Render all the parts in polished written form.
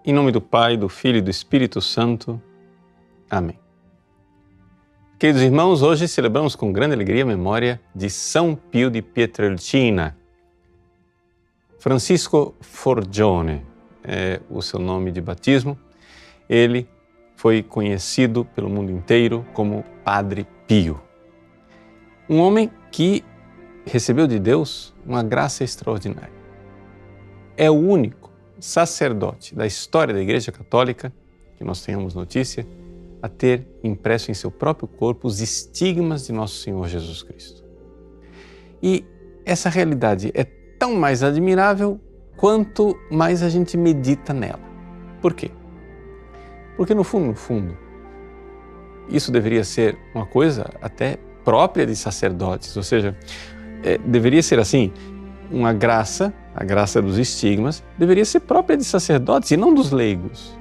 Em nome do Pai, do Filho e do Espírito Santo. Amém. Queridos irmãos, hoje celebramos com grande alegria a memória de São Pio de Pietrelcina. Francisco Forgione é o seu nome de batismo. Ele foi conhecido pelo mundo inteiro como Padre Pio. Um homem que recebeu de Deus uma graça extraordinária. É o único sacerdote da história da Igreja Católica, que nós tenhamos notícia, a ter impresso em seu próprio corpo os estigmas de Nosso Senhor Jesus Cristo. E essa realidade é tão mais admirável quanto mais a gente medita nela. Por quê? Porque no fundo, isso deveria ser uma coisa até própria de sacerdotes, ou seja, deveria ser assim, uma graça, a graça dos estigmas, deveria ser própria de sacerdotes e não dos leigos.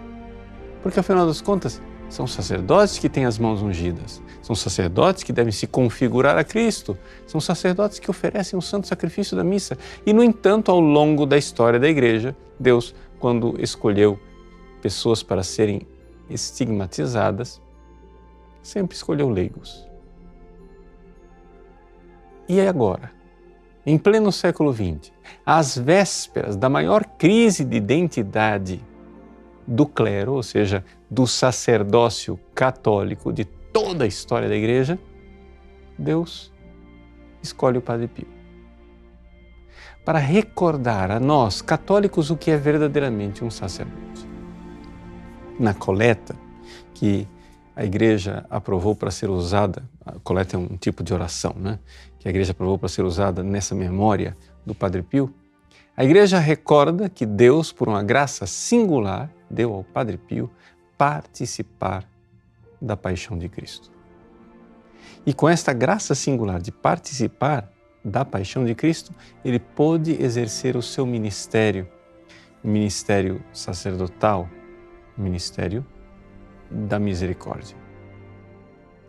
Porque afinal das contas, são sacerdotes que têm as mãos ungidas, são sacerdotes que devem se configurar a Cristo, são sacerdotes que oferecem o santo sacrifício da missa. E, no entanto, ao longo da história da Igreja, Deus, quando escolheu pessoas para serem estigmatizadas, sempre escolheu leigos. E agora, em pleno século XX, às vésperas da maior crise de identidade do clero, ou seja, do sacerdócio católico de toda a história da Igreja, Deus escolhe o Padre Pio para recordar a nós, católicos, o que é verdadeiramente um sacerdote. Na coleta que a Igreja aprovou para ser usada, a coleta é um tipo de oração, né? Que a Igreja aprovou para ser usada nessa memória do Padre Pio, a Igreja recorda que Deus, por uma graça singular, deu ao Padre Pio participar da paixão de Cristo. E com esta graça singular de participar da paixão de Cristo, ele pôde exercer o seu ministério, o ministério sacerdotal, o ministério da misericórdia.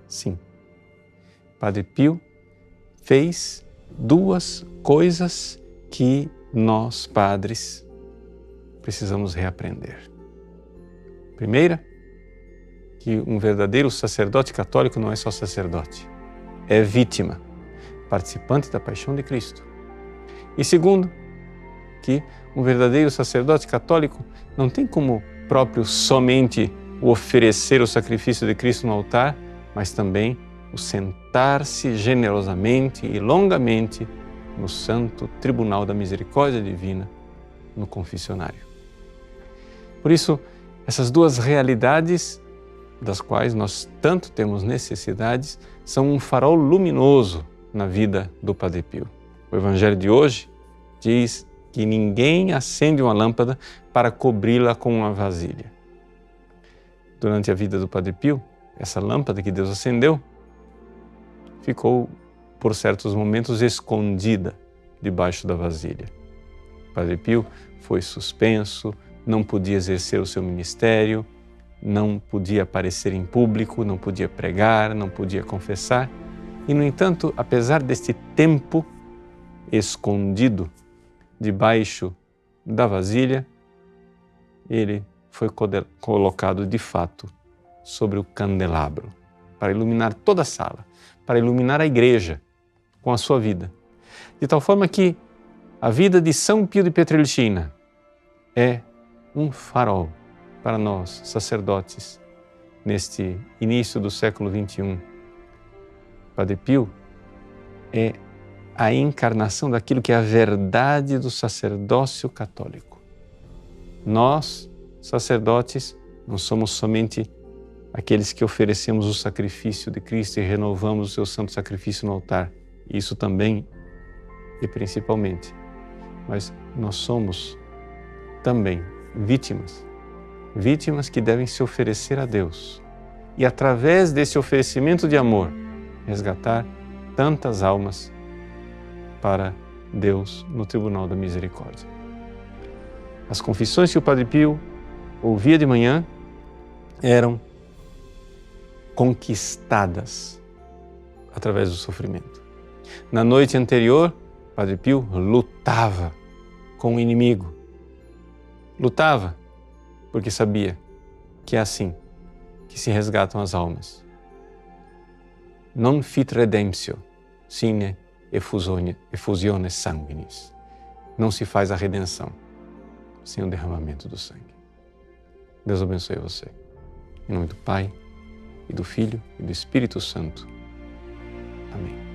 Sim, Padre Pio fez duas coisas que nós, padres, precisamos reaprender. Primeira, que um verdadeiro sacerdote católico não é só sacerdote, é vítima, participante da paixão de Cristo. E segundo, que um verdadeiro sacerdote católico não tem como próprio somente o oferecer o sacrifício de Cristo no altar, mas também o sentar-se generosamente e longamente no santo tribunal da misericórdia divina, no confessionário. Por isso, essas duas realidades, das quais nós tanto temos necessidades, são um farol luminoso na vida do Padre Pio. O Evangelho de hoje diz que ninguém acende uma lâmpada para cobri-la com uma vasilha. Durante a vida do Padre Pio, essa lâmpada que Deus acendeu ficou, por certos momentos, escondida debaixo da vasilha. O Padre Pio foi suspenso, não podia exercer o seu ministério, não podia aparecer em público, não podia pregar, não podia confessar. E, no entanto, apesar deste tempo escondido debaixo da vasilha, ele foi colocado de fato sobre o candelabro para iluminar toda a sala, para iluminar a Igreja com a sua vida. De tal forma que a vida de São Pio de Pietrelcina é um farol para nós, sacerdotes, neste início do século XXI. Padre Pio é a encarnação daquilo que é a verdade do sacerdócio católico. Nós, sacerdotes, não somos somente aqueles que oferecemos o sacrifício de Cristo e renovamos o seu santo sacrifício no altar. Isso também e principalmente. Mas nós somos também vítimas que devem se oferecer a Deus e, através desse oferecimento de amor, resgatar tantas almas para Deus no Tribunal da Misericórdia. As confissões que o Padre Pio ouvia de manhã eram conquistadas através do sofrimento. Na noite anterior, Padre Pio lutava com o inimigo. Lutava porque sabia que é assim que se resgatam as almas. Non fit redemptio sine effusione sanguinis. Não se faz a redenção sem o derramamento do sangue. Deus abençoe você. Em nome do Pai, e do Filho, e do Espírito Santo. Amém.